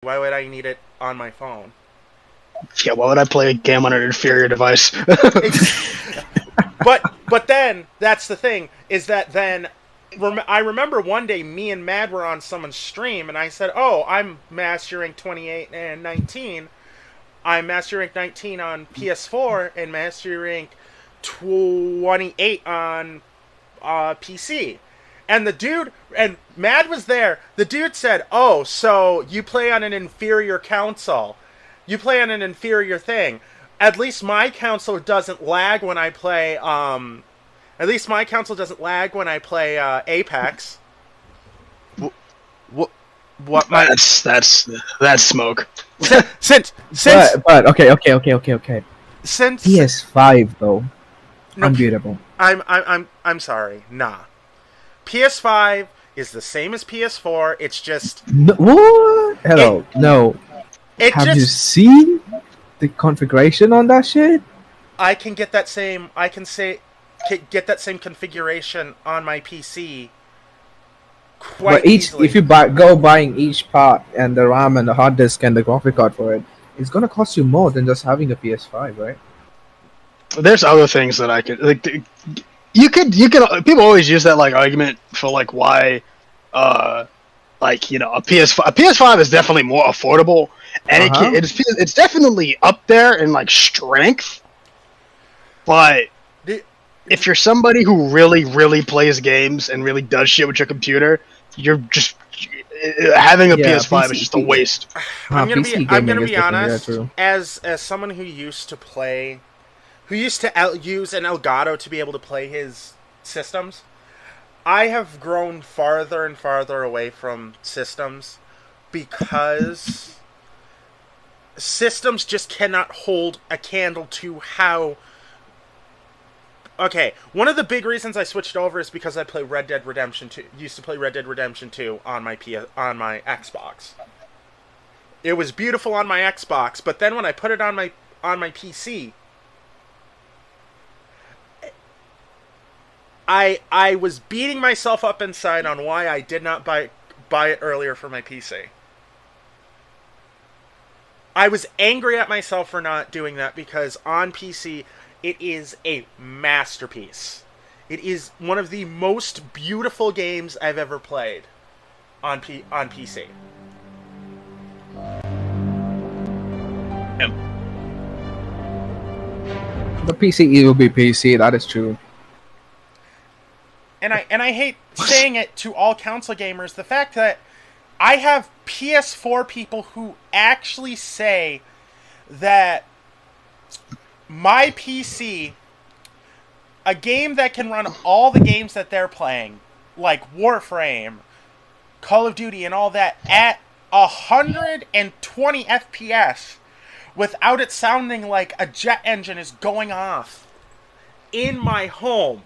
Why would I need it on my phone? Yeah, why would I play a game on an inferior device? But then that's the thing is that then I remember one day me and Mad were on someone's stream and I said, "Oh, I'm Master Rank 28 and 19. I'm Master Rank 19 on PS4 and Master Rank 28 on PC." And the dude, and Mad was there. The dude said, "Oh, so you play on an inferior console? You play on an inferior thing? At least my console doesn't lag when I play. At least my console doesn't lag when I play Apex." What? What? My That's smoke. since but okay. since PS5 though, no, unbeatable. I'm sorry. Nah. PS5 is the same as PS4. It's just No, what? Hello, no. it Have you just seen the configuration on that shit? I can get that same get that same configuration on my PC quite But easily. if you go buying each part and the RAM and the hard disk and the graphic card for it, it's gonna cost you more than just having a PS5, right? There's other things that I could like. You could. People always use that like argument for like why, like a PS5 is definitely more affordable, and it's definitely up there in like strength. But if you're somebody who really plays games and really does shit with your computer, you're just having a PS5 is just a waste. I'm gonna be honest. Yeah, as someone who used to use an Elgato to be able to play his systems, I have grown farther and farther away from systems because systems just cannot hold a candle to how. Okay, one of the big reasons I switched over is because I play Red Dead Redemption 2. Used to play Red Dead Redemption 2 on my Xbox. It was beautiful on my Xbox, but then when I put it on my PC, I was beating myself up inside on why I did not buy it earlier for my PC. I was angry at myself for not doing that because on PC it is a masterpiece. It is one of the most beautiful games I've ever played on PC. Yep. The PC will be PC. That is true. And I hate saying it to all console gamers. The fact that I have PS4 people who actually say that my PC, a game that can run all the games that they're playing, like Warframe, Call of Duty, and all that, at 120 FPS, without it sounding like a jet engine is going off in my home.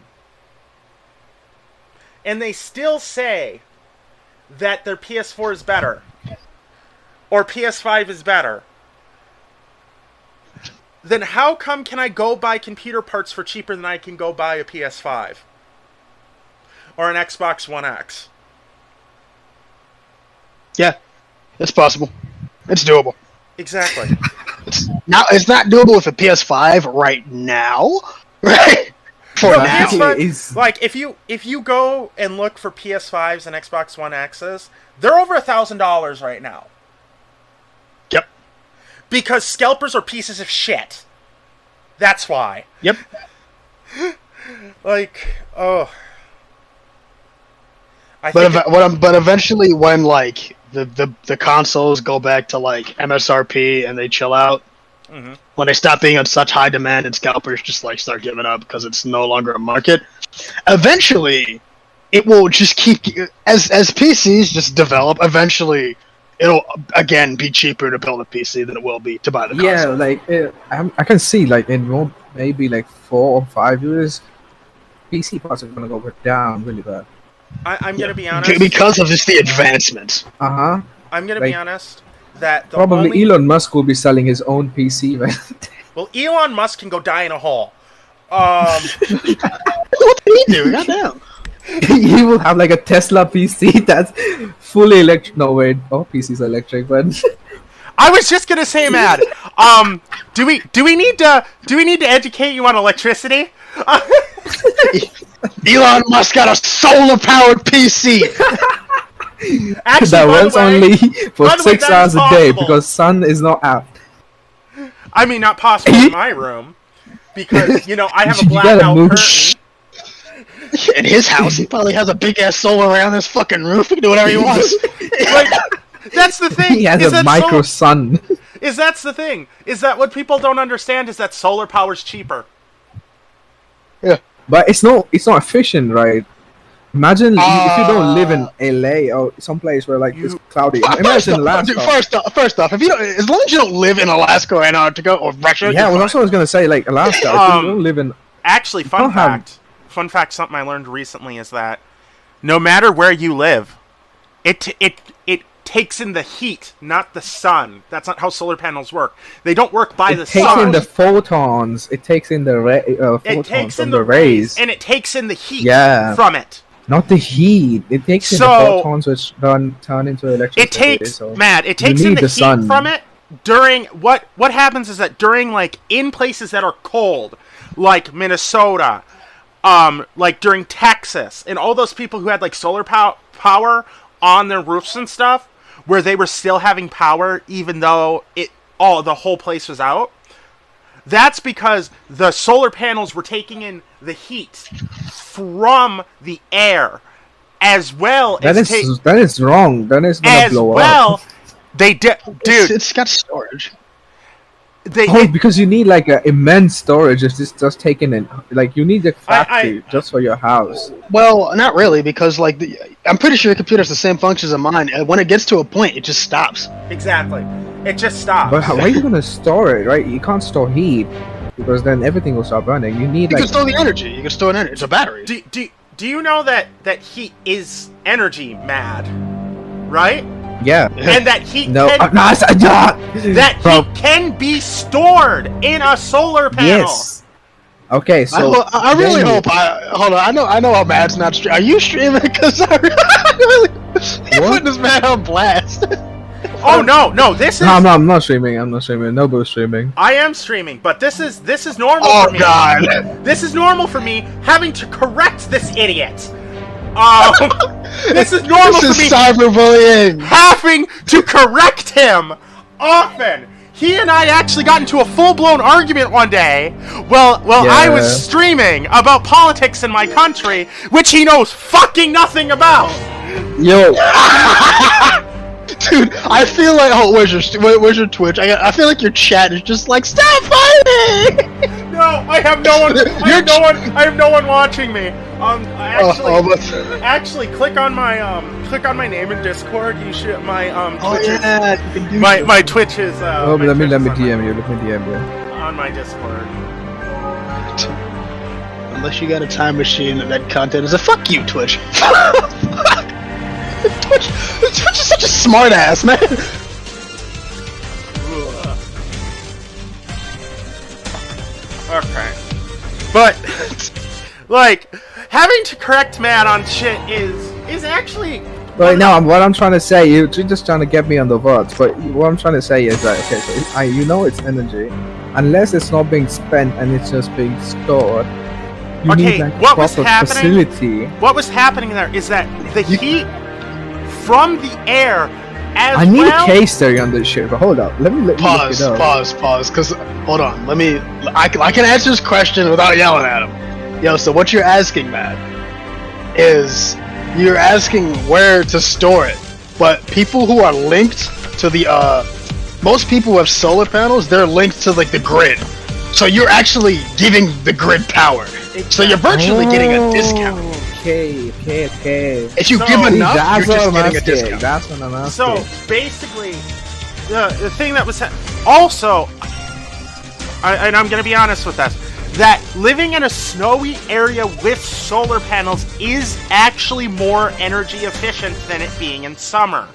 And they still say that their PS4 is better. Or PS5 is better. Then how come can I go buy computer parts for cheaper than I can go buy a PS5? Or an Xbox One X? Yeah, it's possible. It's doable. Exactly. It's not doable with a PS5 right now, right? For No, now. PS5, like if you go and look for PS5s and Xbox One X's, they're over $1,000 right now. Yep. Because scalpers are pieces of shit. That's why. Yep. Like, oh. But eventually, when like the consoles go back to like MSRP and they chill out, when they stop being on such high demand and scalpers just like start giving up because it's no longer a market, eventually it will just keep as PCs just develop. Eventually, it'll again be cheaper to build a PC than it will be to buy the console. Yeah, like I can see like in maybe like 4 or 5 years, PC parts are gonna go down really bad. I'm gonna be honest. Because of just the advancements. I'm gonna be honest that probably Elon Musk will be selling his own PC, right? Well, Elon Musk can go die in a hole. What did he do? Goddamn. You will have like a Tesla PC that's fully electric. No wait, all PCs are electric, but I was just gonna say, Matt. Do we need to educate you on electricity? Elon Musk got a solar-powered PC. Actually, that by the runs way- only for by the way, 6 that hours is a day possible. because sun is not out. I mean, not possible in my room because I have a You gotta blackout move. curtain. In his house, he probably has a big-ass solar array on his fucking roof. He can do whatever he wants. Like, that's the thing. He has is a that micro sun. That's the thing. Is that what people don't understand? Is that solar power's cheaper? But it's not efficient, right? Imagine if you don't live in LA or someplace where like it's cloudy. Imagine Alaska. First off, if you don't, as long as you don't live in Alaska or Antarctica or Russia, Yeah, well, that's what I was gonna say. Like Alaska, if you don't live in. Actually, don't fun have- fact. Fun fact. Something I learned recently is that no matter where you live, it takes in the heat, not the sun. That's not how solar panels work. They don't work by the It takes sun. in the photons. It takes in the It photons takes from in the rays, and it takes in the heat Yeah. from it. not the heat. It takes in the So- photons, which turn into electricity. It takes so Matt. It takes you in need the the heat sun. from it during what happens is that during like in places that are cold, like Minnesota, like during Texas, and all those people who had like solar power on their roofs and stuff, where they were still having power even though the whole place was out. That's because the solar panels were taking in the heat from the air, as well that as is wrong. That is gonna as blow well. up. They did, dude. It's got storage. Oh, because you need like an immense storage. It's just taken in. Like you need a factory just for your house. Well, not really, because like I'm pretty sure your computer has the same functions as mine. And when it gets to a point, it just stops. Exactly. It just stops. But how are you gonna store it? Right? You can't store heat because then everything will stop running. You need You like can store the energy. You can store an energy. It's a battery. Do you know that heat is energy, Mad? Right? yeah. And that heat No, can, no, I said not. that Bro, heat can be stored in a solar panel. yes. Okay, so I really then- hope. Hold on. I know how Matt's not streaming. Are you streaming? Because I really, you're What? putting this man on blast. Oh no, this is No, I'm not streaming. I'm not streaming. Nobody's streaming. I am streaming, but this is normal Oh for me. God. This is normal for me having to correct this idiot. This is normal This for me is cyberbullying. having to correct him often. He and I actually got into a full-blown argument one day. Well, I was Yeah. streaming about politics in my country, which he knows fucking nothing about. Yo, Dude, I feel like where's your Twitch? I feel like your chat is just like stop fighting. No, I have no one. I have no one watching me. Actually, click on my name in Discord. You should my Oh Twitch is, yeah, you can do my Twitch is. oh, my let me Twitch is DM you. Let me DM you. on my Discord. Unless you got a time machine and that content is a fuck you, Twitch. Twitch is such a smart ass, man. Okay. But like having to correct Matt on shit is actually Right now, what I'm trying to say, you're just trying to get me on the words. But what I'm trying to say is that okay, so you know it's energy, unless it's not being spent and it's just being stored. You Okay, need like a what was proper happening- facility. what was happening there is that the heat from the air as I need well. a case study on this shit. But hold up, let me look it up. Pause. Cause hold on, I can answer this question without yelling at him. Yo, so what you're asking, Matt, is you're asking where to store it. But people who are linked to the most people who have solar panels, they're linked to like the grid. So you're actually giving the grid power. So you're virtually getting a discount. Okay. If you So- give enough, That's you're what just I'm getting a asking. discount. That's what I'm asking. So basically, the thing that was also, and I'm gonna be honest with this, that living in a snowy area with solar panels is actually more energy efficient than it being in summer.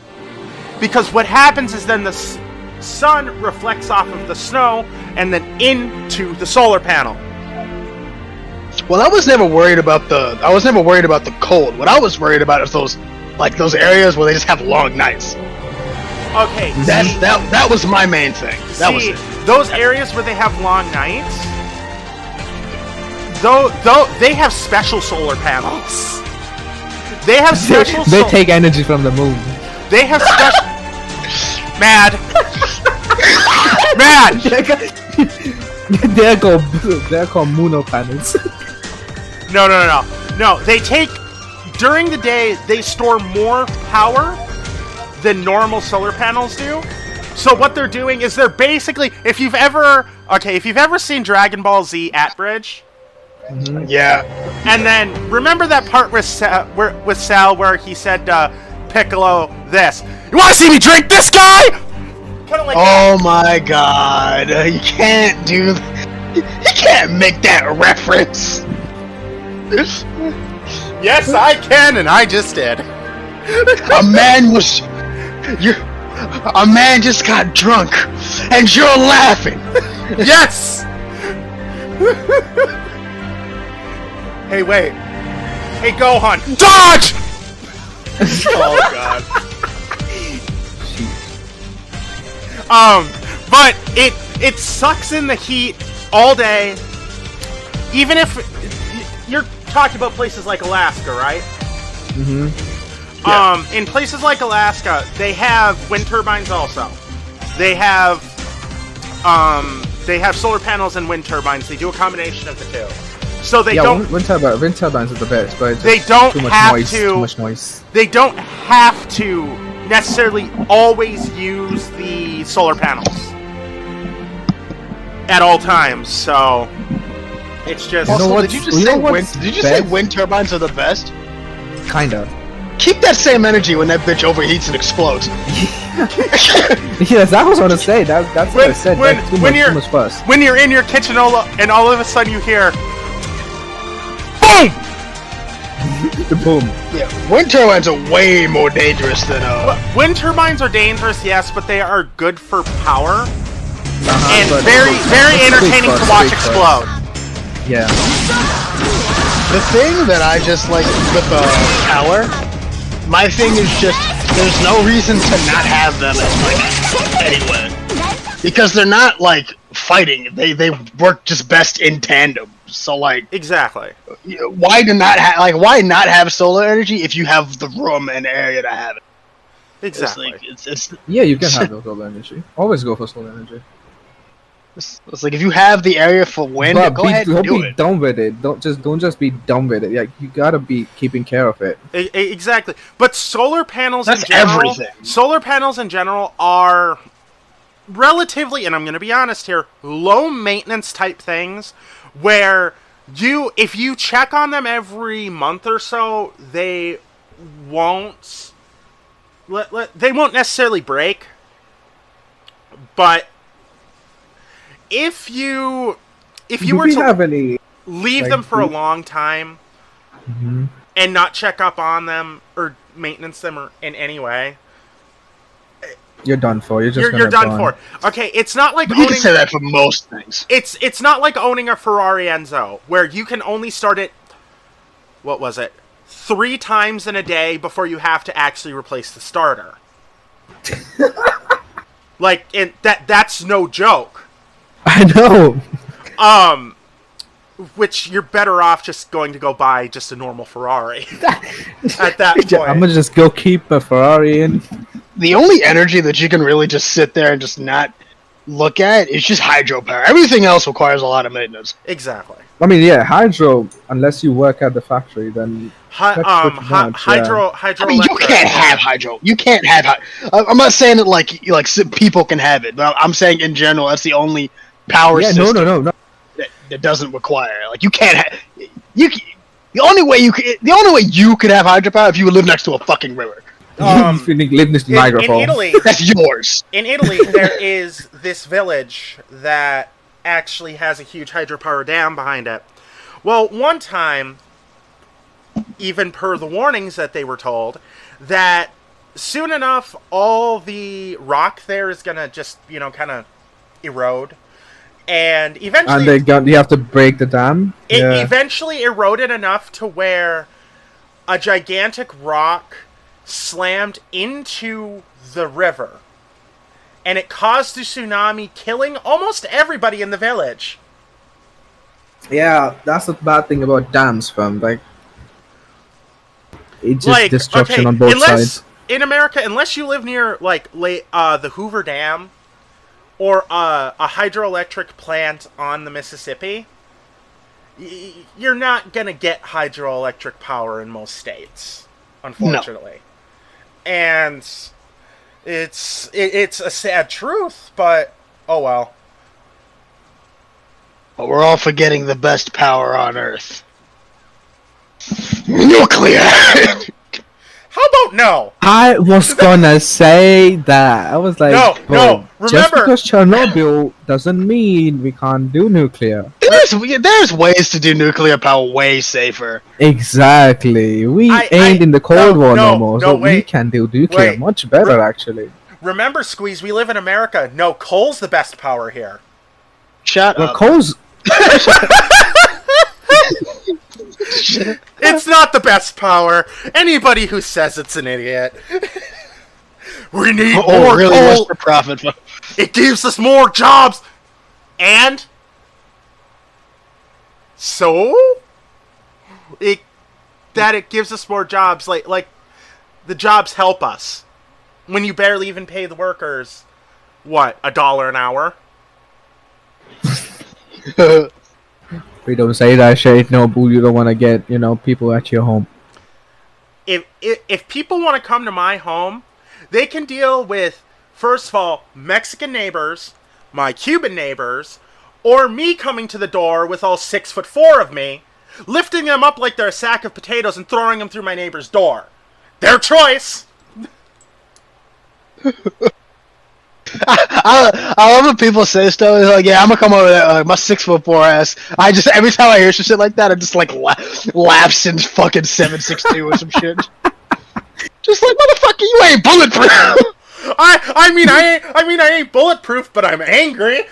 Because what happens is then the sun reflects off of the snow and then into the solar panel. Well, I was never worried about the cold. What I was worried about is those areas where they just have long nights. Okay, That was my main thing. That was it. Those areas where they have long nights, though they have special solar panels. They have special. They take energy from the moon. They have special. Mad. Mad. They're called Muno panels. No. They take during the day. They store more power than normal solar panels do. So what they're doing is they're basically, if you've ever seen Dragon Ball Z at Bridge, Yeah. and then remember that part with Cell where he said to Piccolo this, "You want to see me drink this guy?" Kind of like Oh my god! You can't do. You can't make that reference. Yes, I can, and I just did. A man just got drunk, and you're laughing. Yes! Hey, wait. Hey, Gohan. Dodge! Oh, God. But it sucks in the heat all day. Even if you're talking about places like Alaska, right? Yeah. In places like Alaska, they have wind turbines also. They have solar panels and wind turbines. They do a combination of the two. So they don't. Wind turbines are the best, but it's They don't too much have noise, to. Too much noise. They don't have to necessarily always use the solar panels at all times. So it's just. Also, what- did you just you say know what's say best? wind turbines are the best? Kinda. Keep that same energy when that bitch overheats and explodes. Yes, I was gonna say that's what I said. That's too much fuss. When you're in your kitchen and all of a sudden you hear, boom! The boom. Yeah, wind turbines are way more dangerous than Wind turbines are dangerous, yes, but they are good for power and but- very It's entertaining big to fuss, watch big fuss. explode. Yeah. The thing that I just like with the power, my thing is just there's no reason to not have them anyway, because they're not like fighting. They work just best in tandem. So like, Exactly. why not have solar energy if you have the room and area to have it? Exactly. It's Yeah, you can have solar energy. Always go for solar energy. like if you have the area for wind, But go ahead and don't do be it. dumb with it. Don't just be dumb with it. Like you gotta be keeping care of it. Exactly. But solar panels That's in general, everything. solar panels in general are relatively, and I'm going to be honest here, low maintenance type things where if you check on them every month or so, they won't necessarily break. But if you were to have any, leave like, them for a long time and not check up on them or maintenance them or in any way, you're done for. you're done for. Okay, it's not like You can owning. say that for most things. It's not like owning a Ferrari Enzo where you can only start it. What was it? 3 times in a day before you have to actually replace the starter. Like, that's no joke. I know. Which you're better off just going to go buy just a normal Ferrari at that point. I'm gonna just go keep a Ferrari in. The only energy that you can really just sit there and just not look at is just hydropower. Everything else requires a lot of maintenance. Exactly. I mean, yeah, hydro. Unless you work at the factory, then Hydro. I mean, you can't have hydro. You can't have I'm not saying that like people can have it, but I'm saying in general that's the only power yeah, system no. that doesn't require. Like you can't have the only way you could have hydropower if you would live next to a fucking river. If you live next to Niagara in Falls. Italy, That's yours. in Italy, there is this village that actually has a huge hydropower dam behind it. Well, one time, even per the warnings that they were told, that soon enough all the rock there is gonna just, kind of erode. And And eventually, you have to break the dam. it Yeah. eventually eroded enough to where a gigantic rock slammed into the river. And it caused a tsunami, killing almost everybody in the village. Yeah, that's the bad thing about dams, fam. Like, it's just Like, destruction okay, on both unless sides. in America, unless you live near like the Hoover Dam or a hydroelectric plant on the Mississippi, you're not gonna get hydroelectric power in most states, unfortunately. And it's a sad truth, but oh well. But we're all forgetting the best power on Earth. Nuclear! How about no? I was gonna say that. I was like, No, bro, no, just remember- because Chernobyl doesn't mean we can't do nuclear. There's ways to do nuclear power way safer. Exactly. We ain't in the Cold War no more, so we wait, can do nuclear wait. much better, actually. Remember, Squeeze, we live in America. No, coal's the best power here. Shut Well, up. coal's It's not the best power. Anybody who says it's an idiot. We need more really? coal. What's the profit? It gives us more jobs. And so it gives us more jobs. Like the jobs help us. When you barely even pay the workers, what, $1 an hour? we don't say that shit. No, boo. You don't want to get people at your home. If people want to come to my home, they can deal with, first of all, Mexican neighbors, my Cuban neighbors, or me coming to the door with all 6'4" of me, lifting them up like they're a sack of potatoes and throwing them through my neighbor's door. Their choice. I love when people say stuff. It's like, yeah, I'm gonna come over there, my 6'4" ass. I just every time I hear some shit like that, I just like laughs in fucking 7'6" or some shit. Just like, motherfucker, you ain't bulletproof. I mean I ain't bulletproof, but I'm angry.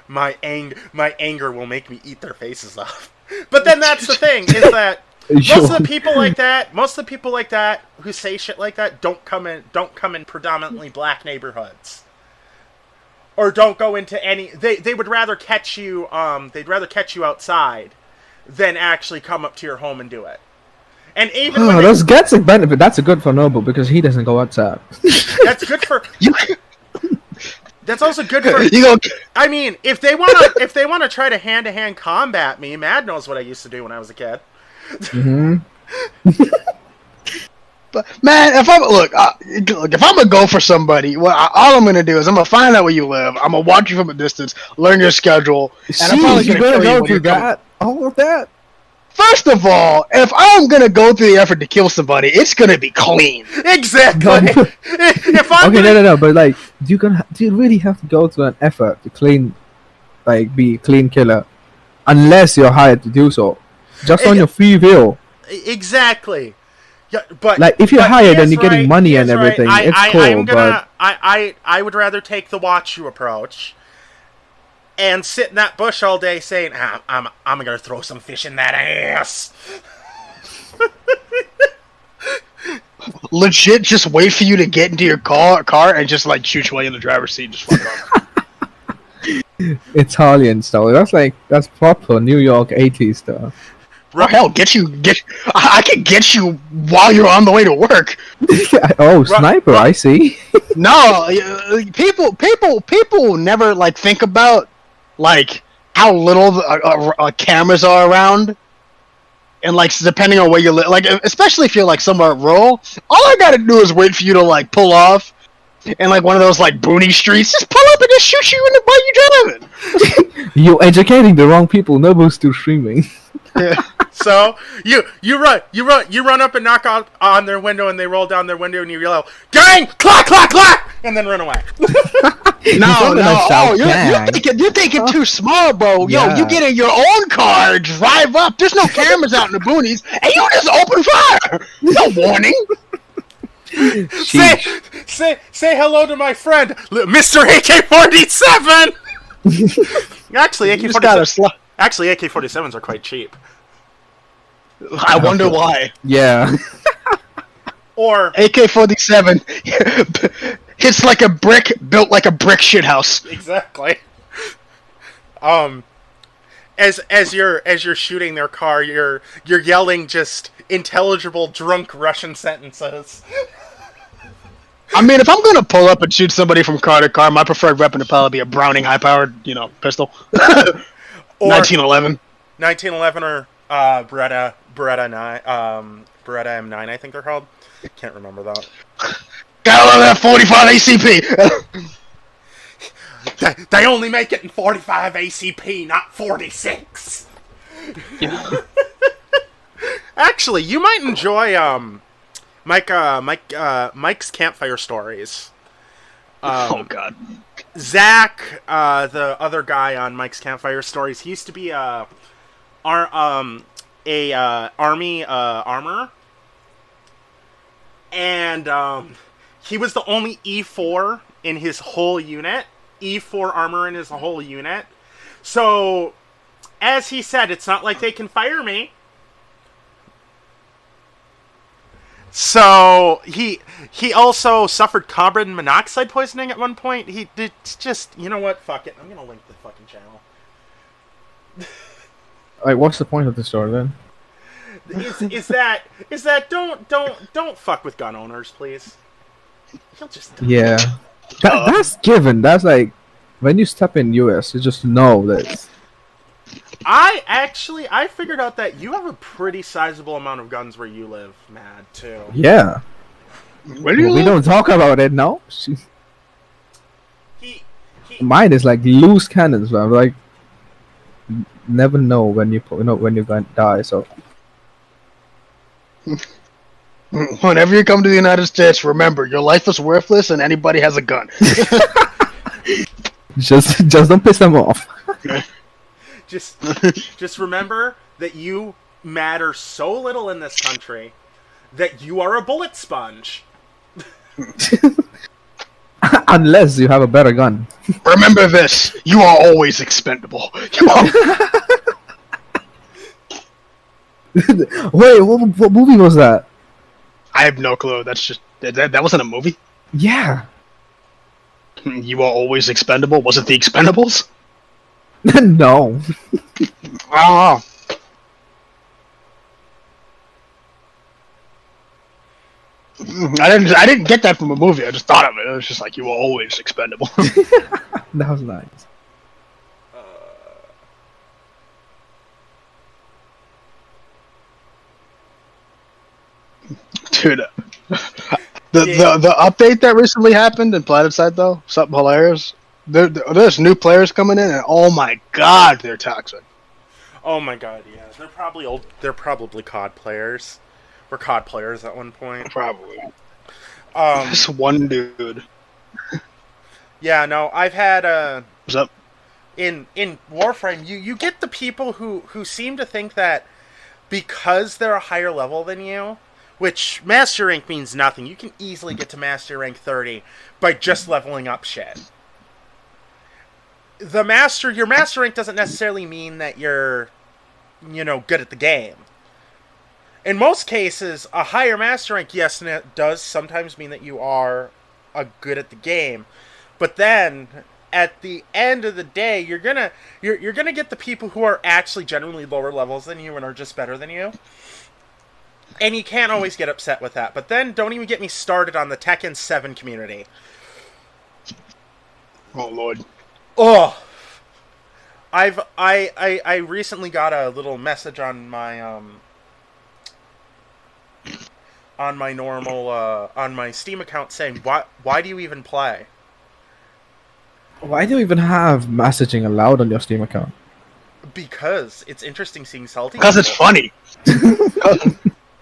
My anger will make me eat their faces off. But then that's the thing, is that most of the people like that who say shit like that don't come in predominantly black neighborhoods. Or don't go into any they would rather catch you outside than actually come up to your home and do it. And even when those gets a benefit. That's a good for Noble because he doesn't go outside. that's good for That's also good for. I mean, if they wanna try to hand combat me, Mad knows what I used to do when I was a kid. Mm-hmm. But man, if I'm gonna go for somebody, all I'm gonna do is I'm gonna find out where you live. I'm gonna watch you from a distance, learn your schedule, and I'm probably you're gonna go through that. All of that. First of all, if I'm gonna go through the effort to kill somebody, it's gonna be clean. Exactly. If I'm okay, no, but like, do you really have to go through an effort to be a clean killer, unless you're hired to do so, just on your free will? Exactly. Yeah, but like, if you're hired and you're getting money and everything, it's cool. But I would rather take the watch you approach and sit in that bush all day saying, I'm gonna throw some fish in that ass. Legit, just wait for you to get into your car and just like shoot you while you're in the driver's seat and just fuck off. Italian style. That's proper New York 80s stuff. Oh, hell, I can get you while you're on the way to work. Oh, sniper! I see. No, people never like think about like how little cameras are around, and like depending on where you live, like especially if you're like somewhere rural, all I gotta do is wait for you to like pull off, and like one of those like boony streets, just pull up and just shoot you in the butt you driving. You're educating the wrong people. Nobody's still streaming. Yeah. So you run up and knock on their window, and they roll down their window, and you yell, "Gang! Clack, clack, clack!" and then run away. No, you're thinking too small, bro. Yeah. Yo, you get in your own car, drive up. There's no cameras out in the boonies, and you just open fire. No warning. say, Sheesh. say hello to my friend, Mr. AK-47. Actually, You just gotta Actually, AK-47s are quite cheap. I wonder why. Yeah. Or AK-47 hits like a brick, built like a brick shithouse. exactly. As you're shooting their car, you're yelling just intelligible drunk Russian sentences. I mean, if I'm gonna pull up and shoot somebody from car to car, my preferred weapon would probably be a Browning high-powered, pistol. Or 1911. 1911 or Beretta 9, Beretta M9, I think they're called. Can't remember that. Gotta love that 45 ACP. They only make it in 45 ACP, not 46. Actually, you might enjoy Mike's campfire stories. Oh God. Zach, the other guy on Mike's campfire stories, he used to be army armor, and he was the only E4 in his whole unit. E4 armor in his whole unit. So, as he said, it's not like they can fire me. So he also suffered carbon monoxide poisoning at one point. He did just, you know what? Fuck it. I'm gonna link the fucking channel. Like, what's the point of the story then? Is that don't fuck with gun owners, please. He'll just die. Yeah. That's given. That's like when you step in US, you just know that. I figured out that you have a pretty sizable amount of guns where you live, Mad, too. Yeah. Where do you We live? don't talk about it, no. He Mine is like loose cannons, man. Like, never know when you're going to die. So Whenever you come to the United States, remember your life is worthless, and anybody has a gun. just don't piss them off. just remember that you matter so little in this country that you are a bullet sponge. Unless you have a better gun. Remember this: you are always expendable. You are. Wait, what movie was that? I have no clue. That's just that wasn't a movie. Yeah. You are always expendable. Was it The Expendables? No. I don't know. I didn't get that from a movie. I just thought of it. It was just like you were always expendable. That was nice. Dude, the update that recently happened in Planetside though, something hilarious. There's new players coming in, and oh my god, they're toxic. Oh my god, yeah. They're probably old. They're probably COD players. We're COD players at one point. Probably. This one dude. Yeah, no, I've had What's up? in Warframe, you get the people who seem to think that because they're a higher level than you, which Master Rank means nothing. You can easily get to Master Rank 30 by just leveling up shit. Your Master Rank doesn't necessarily mean that you're, good at the game. In most cases, a higher Master Rank, yes, and it does sometimes mean that you are good at the game. But then, at the end of the day, you're gonna get the people who are actually generally lower levels than you and are just better than you. And you can't always get upset with that. But then, don't even get me started on the Tekken 7 community. Oh lord. Oh, I recently got a little message on my on my Steam account saying why do you even play? Why do you even have messaging allowed on your Steam account? Because it's interesting seeing salty. Because it's funny.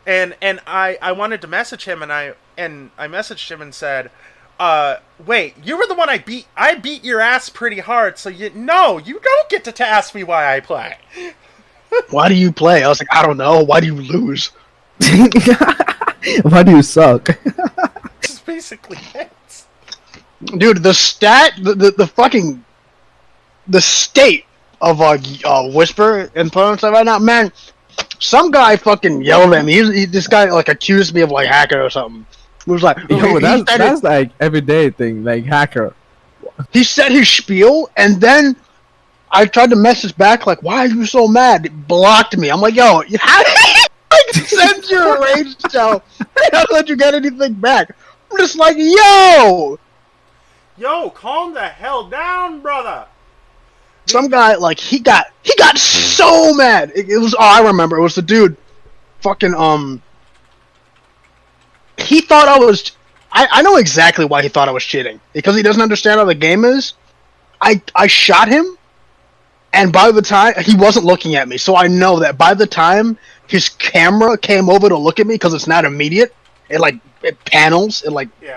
And I wanted to message him, and I messaged him and said, wait, you were the one I beat. I beat your ass pretty hard, so you don't get to ask me why I play. Why do you play? I was like, I don't know. Why do you lose? Why do you suck? basically it. Dude, the fucking the state of Whisper and stuff right now, man. Some guy fucking yelled at me. This guy like accused me of like hacking or something. He was like, Yo, that's like everyday thing, like hacker. he said his spiel, and then I tried to message back like, "Why are you so mad?" It blocked me. I'm like, "Yo, how did you like, send your rage show? How let you get anything back?" I'm just like, "Yo." Yo, calm the hell down, brother. Some guy like he got so mad. It was I remember it was the dude, fucking He thought I was. I know exactly why he thought I was cheating because he doesn't understand how the game is. I shot him, and by the time he wasn't looking at me, so I know that by the time his camera came over to look at me because it's not immediate, it panels,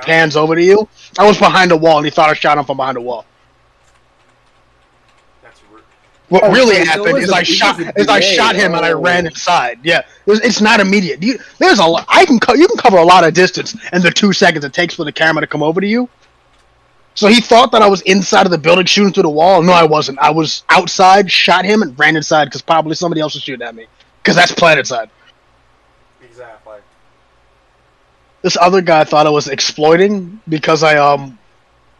pans over to you. I was behind a wall, and he thought I shot him from behind a wall. What really happened is I shot him and I ran inside. Yeah, it's not immediate. There's a lot. You can cover a lot of distance in the 2 seconds it takes for the camera to come over to you. So he thought that I was inside of the building shooting through the wall. No, I wasn't. I was outside, shot him, and ran inside because probably somebody else was shooting at me. Because that's Planet Side. Exactly. This other guy thought I was exploiting because I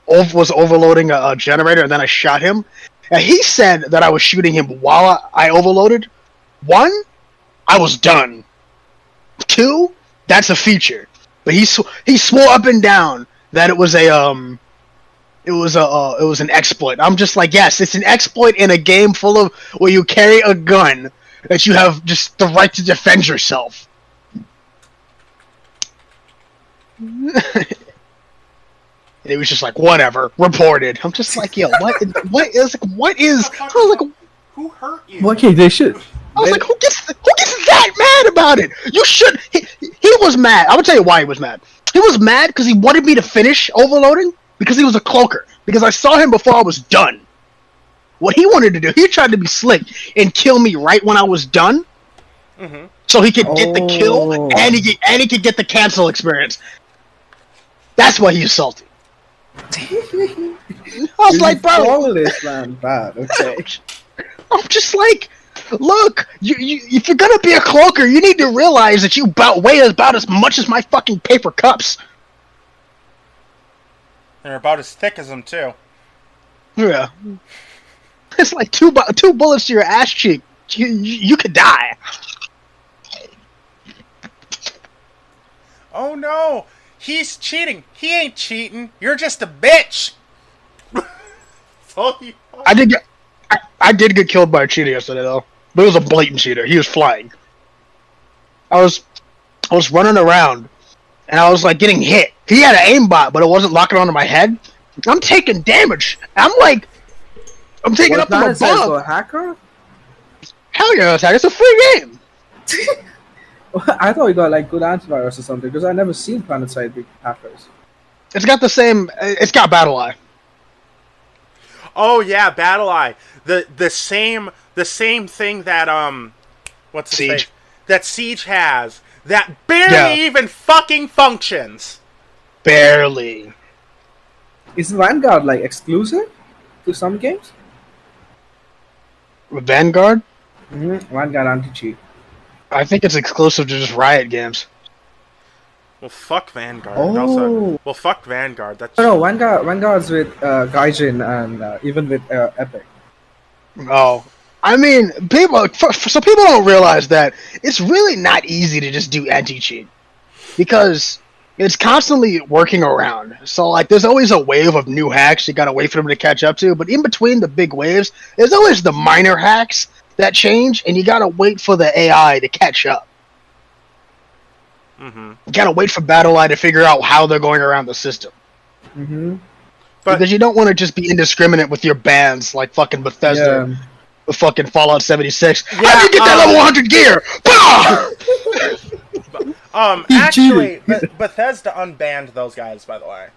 was overloading a generator and then I shot him. And he said that I was shooting him while I overloaded. 1, I was done. 2, that's a feature. But he swore up and down that it was an exploit. I'm just like, yes, it's an exploit in a game full of where you carry a gun that you have just the right to defend yourself. And it was just like, whatever, reported. I'm just like, yo, what is? I was like, who hurt you? Okay, they should. I was like, who gets that mad about it? You should. He was mad. I would tell you why he was mad. He was mad because he wanted me to finish overloading because he was a cloaker. Because I saw him before I was done. What he wanted to do, he tried to be slick and kill me right when I was done, so he could get the kill and he could get the cancel experience. That's why he's salty. I was like, bro, this man bad. Okay. I'm just like, look, you if you're gonna be a cloaker, you need to realize that you weigh about as much as my fucking paper cups. They're about as thick as them too. Yeah, it's like two bullets to your ass cheek. You could die. Oh no! He's cheating. He ain't cheating. You're just a bitch. I did get killed by a cheater yesterday though, but it was a blatant cheater. He was flying. I was running around, and I was like getting hit. He had an aimbot, but it wasn't locking onto my head. I'm taking damage. I'm taking up to my bug. A hacker? Hell yeah, attack! It's a free game. I thought you got like good antivirus or something because I never seen PlanetSide with hackers. It's got the same. It's got Battle Eye. Oh yeah, Battle Eye. The same thing that what's the Siege. thing? That Siege has that barely even fucking functions. Barely. Is Vanguard like exclusive to some games? Vanguard? Vanguard anti-cheat. I think it's exclusive to just Riot games. Well, fuck Vanguard. Oh. Well, fuck Vanguard. That's No, Vanguard's with Gaijin and even with Epic. Oh. I mean, so people don't realize that it's really not easy to just do anti-cheat. Because it's constantly working around. So, like, there's always a wave of new hacks you gotta wait for them to catch up to. But in between the big waves, there's always the minor hacks that change, and you gotta wait for the AI to catch up. You gotta wait for Battle Eye to figure out how they're going around the system. Because you don't want to just be indiscriminate with your bans like fucking Bethesda, with fucking Fallout 76. Yeah, how do you get that level 100 gear? Actually, Bethesda unbanned those guys, by the way.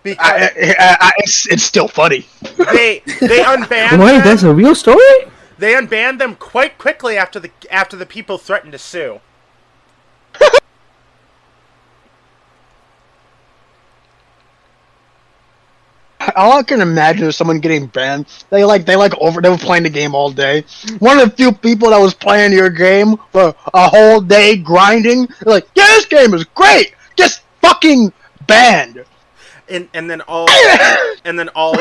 Because it's still funny. They unbanned Wait, them. that's a real story? They unbanned them quite quickly after the people threatened to sue. all I can imagine is someone getting banned. They were playing the game all day. One of the few people that was playing your game for a whole day grinding. They're like, yeah, this game is great. Just fucking banned. And then all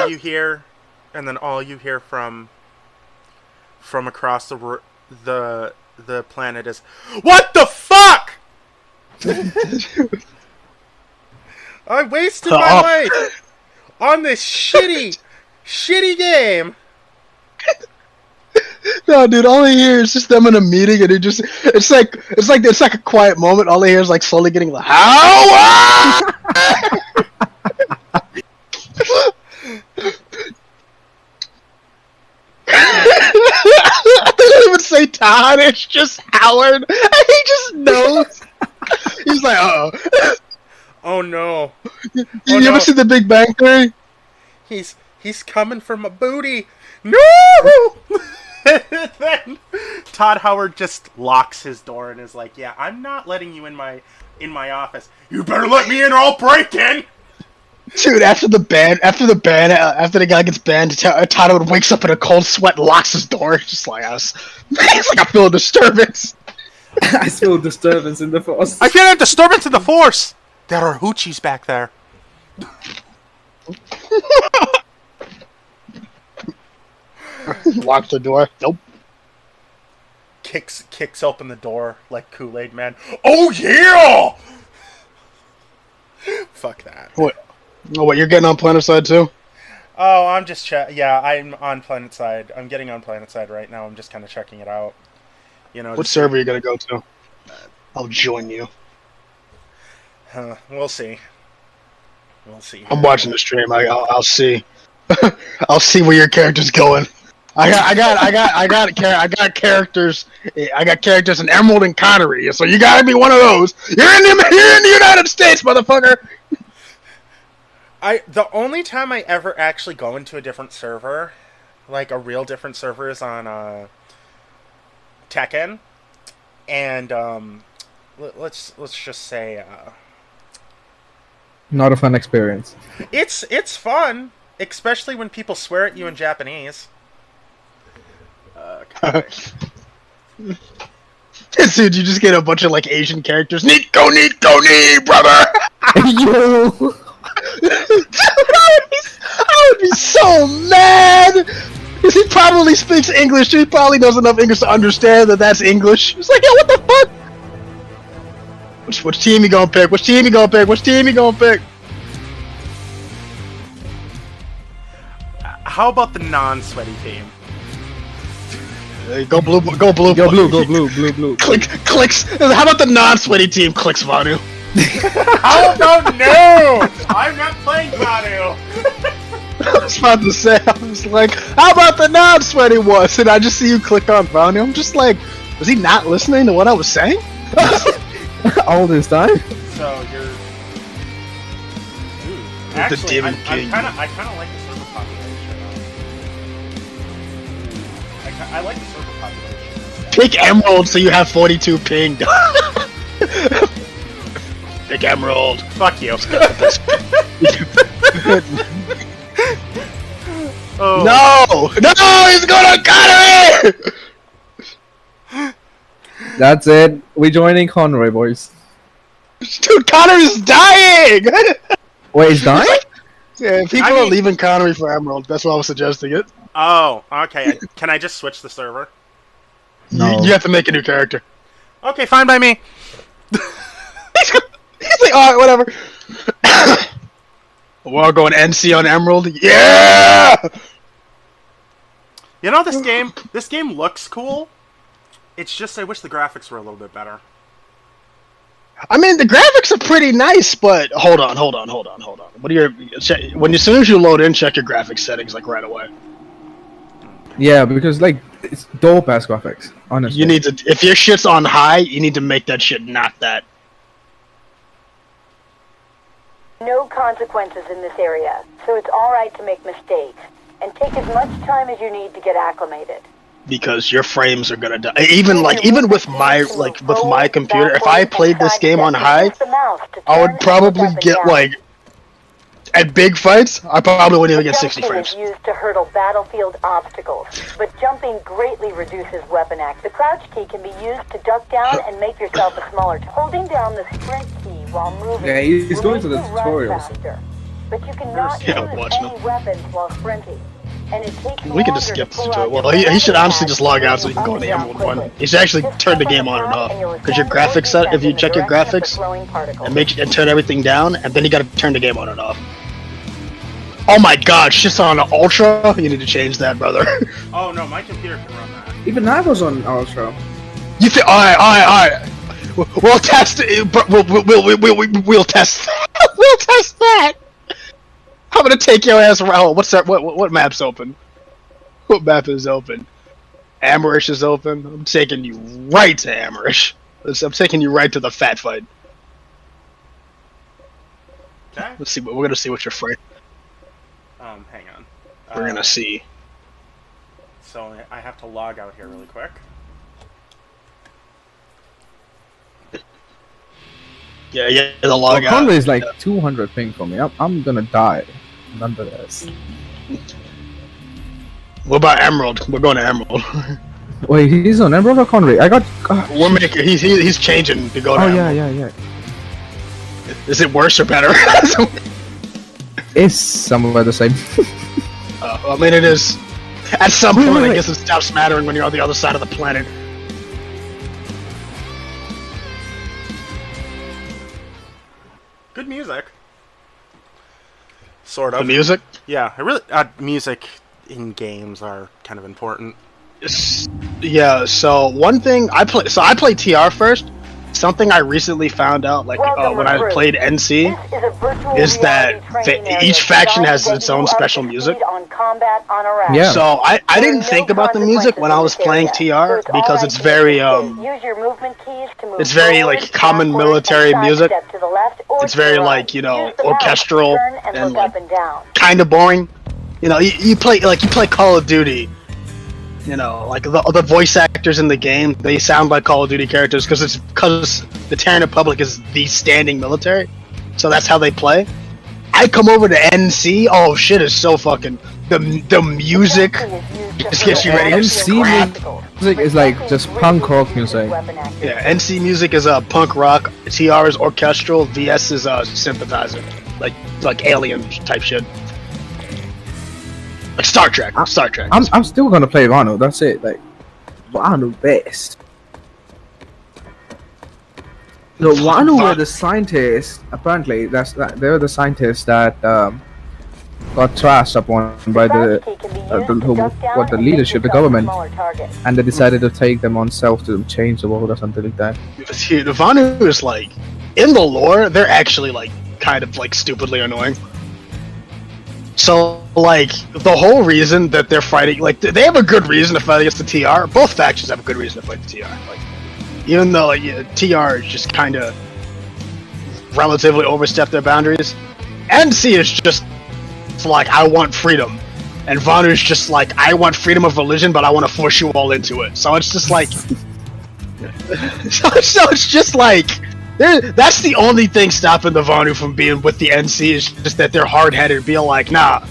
you hear from across the planet is, what the fuck? I wasted my life on this shitty game. No, dude, all I hear is just them in a meeting, and it's like a quiet moment. All I hear is like slowly getting like, how? I don't even say Todd, it's just Howard. He just knows. He's like, uh-oh. Oh no. You ever see The Big Bang Theory? He's coming for my booty. No! Then Todd Howard just locks his door and is like, yeah, I'm not letting you in my office. You better let me in or I'll break in! Dude, after the guy gets banned, Todd Howard wakes up in a cold sweat and locks his door. Just like us. It's like I feel a disturbance. I feel disturbance in the force. I feel a disturbance in the force! There are hoochies back there. Locks the door. Nope. Kicks open the door like Kool-Aid Man. Oh yeah! Fuck that. What, you're getting on PlanetSide too? Oh, I'm just yeah, I'm on PlanetSide. I'm getting on PlanetSide right now. I'm just kind of checking it out. You know. What server are you gonna go to? I'll join you. We'll see. We'll see. I'm watching the stream. I'll see. I'll see where your character's going. I got characters. I got characters in Emerald and Connery. So you gotta be one of those. You're in the United States, motherfucker. The only time I ever actually go into a different server, like a real different server, is on Tekken, and let's just say not a fun experience. It's fun, especially when people swear at you in Japanese. Dude, you just get a bunch of like Asian characters. Nico, nee, brother. Yo. I would be so mad. Because he probably speaks English. He probably knows enough English to understand that that's English. It's like, yo, what the fuck? Which team you gonna pick? Which team you gonna pick? How about the non-sweaty team? Go blue. Blue. Clicks. How about the non-sweaty team? Clicks Vanu. How about no? I'm not playing Vanu. I was about to say, I was like, how about the non-sweaty ones? And I just see you click on Vanu. I'm just like, was he not listening to what I was saying? All this time? So you're. Dude, actually, I kind of like the server population. I like the server population. Pick Emerald so you have 42 ping. Pick Emerald. Fuck you. Oh. No, he's gonna cut it. That's it. We joining Conroy, boys. Dude, Connery's dying. Wait, he's dying? Yeah, people are leaving Connery for Emerald. That's why I was suggesting it. Oh, okay. Can I just switch the server? No. You have to make a new character. Okay, fine by me. He's like, alright, whatever. We're all going NC on Emerald. Yeah! You know, this game looks cool. It's just I wish the graphics were a little bit better. I mean, the graphics are pretty nice, but hold on. What are as soon as you load in, check your graphics settings like right away. Yeah, because like it's dope ass graphics. Honestly, you need to. If your shit's on high, you need to make that shit not that. No consequences in this area, so it's alright to make mistakes, and take as much time as you need to get acclimated. Because your frames are gonna die. Even with my computer, if I played this game on high, I would probably get like at big fights, I probably wouldn't even get 60 Jumping frames. is used to hurdle battlefield obstacles, but jumping greatly reduces weapon act. The crouch key can be used to duck down and make yourself a smaller. Holding down the sprint key while moving. Yeah, he's will going make to the you run tutorials. faster. But you cannot Yeah, use watching any them. weapons while sprinting. And it takes We can just longer skip to the pull out tutorial. your Well, he should weapon honestly pad just log out so to he can go to the down Emerald one. quickly. He should actually Just turn the step game on on and the pad off. and you'll Because your ascend or graphics set, if descend you in the check your direction of the graphics, flowing particles. and turn everything down, and then you gotta turn the game on and off. Oh my god, shit's on Ultra? You need to change that, brother. Oh no, my computer can run that. Even I was on Ultra. You think? Alright. We'll test it. We'll test. We'll test that. I'm gonna take your ass around. What's that? What map's open? What map is open? Amarish is open. I'm taking you right to Amarish. I'm taking you right to the fat fight. Okay. Let's see. We're gonna see what you're afraid. Hang on. We're gonna see. So I have to log out here really quick. Yeah, the log Well, out. Conway is like 200 ping for me. I'm gonna die. Nonetheless. What about Emerald? We're going to Emerald. Wait, he's on Emerald or Conway? I got. We're making. He's changing to go to Oh Emerald. yeah. Is it worse or better? It's somewhere the same. I mean, it is. At some Wait, point, wait, I wait. guess it stops mattering when you're on the other side of the planet. Good music. Sort of. The music. Yeah, I really music in games are kind of important. Yeah. So one thing I play. So I played TR first. Something I recently found out, like Welcome, when I recruit. played NC, This is a virtual is that reality training area each faction has designed to its get own you up to special speed music. on combat on Iraq. Yeah. So I There didn't are think no about the music when I was playing consequences in this area, TR so because all it's right to very make mistakes. Use your movement keys to move it's very, forward, like, common backward, military and music. sidestep to the left or It's to the very, right. like, you know, Use the mouse to orchestral turn and and, look like, up and down. kind of boring. You know, you play Call of Duty. You know, like the voice actors in the game, they sound like Call of Duty characters because the Terran Republic is the standing military, so that's how they play. I come over to NC. Oh shit! Is so fucking the music. Just gets you ready to NC music is like just punk rock music. Yeah, NC music is punk rock. TR is orchestral. VS is synthesizer, like alien type shit. Like Star Trek. Star Trek. I'm still gonna play Wano. That's it. Like Wano best. No, Wano were the scientists. Apparently, they were the scientists that got trashed upon by the leadership, the government, and they decided to take them on self to change the world or something like that. See, the Vanu is like, in the lore, they're actually like kind of like stupidly annoying. So like the whole reason that they're fighting, like they have a good reason to fight against the TR. Both factions have a good reason to fight the TR. Like, even though like TR is just kind of relatively overstepped their boundaries, NC is just like, I want freedom, and Vanu is just like, I want freedom of religion, but I want to force you all into it. So it's just like, so it's just like, that's the only thing stopping the Vanu from being with the NC is just that they're hard-headed, being like, nah,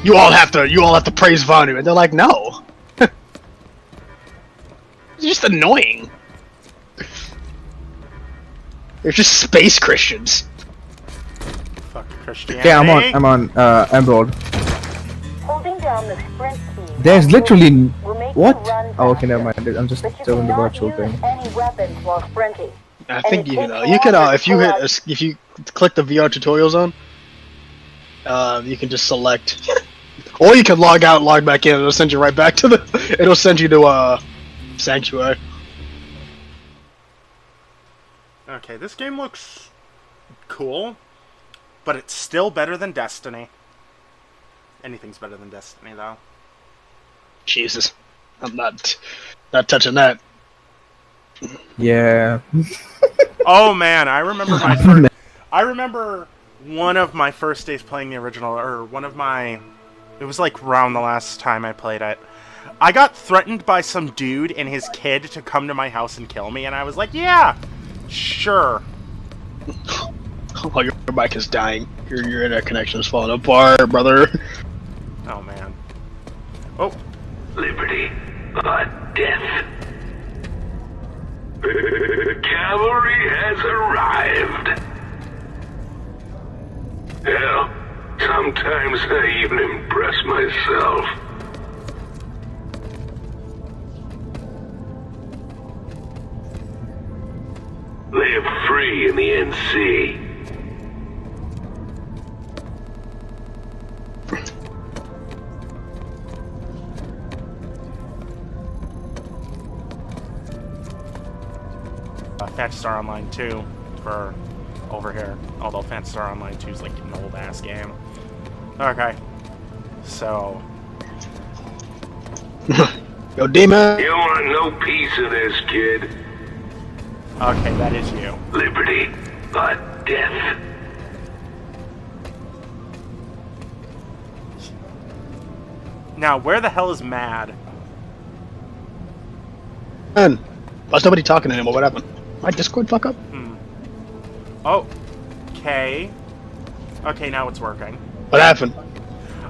you all have to praise Vanu, and they're like, no, it's just annoying. They're just space Christians. Fuck Christianity. Yeah, I'm on Emerald. Holding down the sprint key There's literally will make what? you run Oh, okay, never faster. mind. I'm just But you doing the cannot virtual use thing. any weapons while sprinting. I think you can if you click the VR tutorial zone, you can just select, or you can log out and log back in. It'll send you right back to it'll send you to Sanctuary. Okay, this game looks cool, but it's still better than Destiny. Anything's better than Destiny, though. Jesus, I'm not touching that. Yeah. Oh man, I remember my first. I remember one of my first days playing the original, or one of my. It was like around the last time I played it. I got threatened by some dude and his kid to come to my house and kill me, and I was like, yeah, sure. Oh, your mic is dying. Your internet connection is falling apart, brother. Oh man. Oh. Liberty or death. Cavalry has arrived. Hell, sometimes I even impress myself. Live free in the NC. Fantasy Star Online 2 for over here. Although Fantasy Star Online 2 is like an old ass game. Okay. So. Yo, demon. You want no piece of this, kid. Okay, that is you. Liberty or death. Now, where the hell is Mad? Man, why's nobody talking anymore? What happened? My Discord fuck up? Oh. Okay. Okay, now it's working. What happened?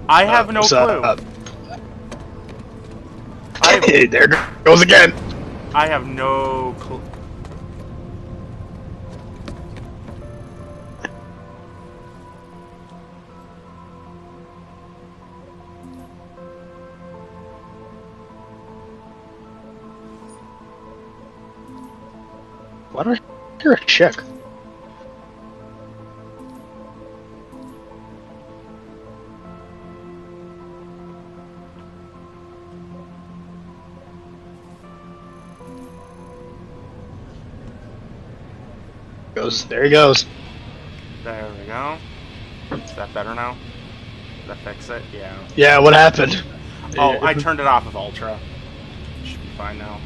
I have no what's clue. up? I There goes again. have no clue. Why do I hear a chick? There he goes. There we go. Is that better now? Did that fix it? Yeah. Yeah, what happened? Oh, I turned it off of Ultra. Should be fine now.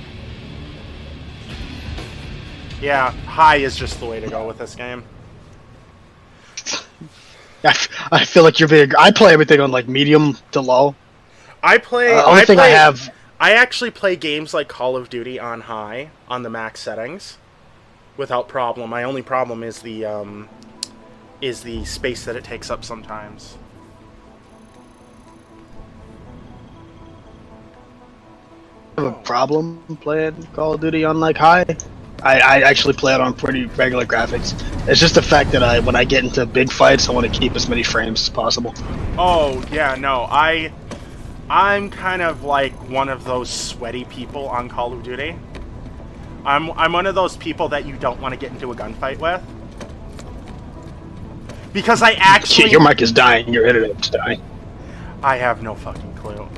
Yeah, high is just the way to go with this game. I feel like you're big. I play everything on like medium to low. I play. Only thing I have. I actually play games like Call of Duty on high on the max settings, without problem. My only problem is the space that it takes up sometimes. I have a problem playing Call of Duty on like high. I actually play it on pretty regular graphics. It's just the fact that when I get into big fights, I want to keep as many frames as possible. Oh yeah, no, I'm kind of like one of those sweaty people on Call of Duty. I'm one of those people that you don't want to get into a gunfight with. Because I actually... Your mic is dying, your internet's dying. I have no fucking clue.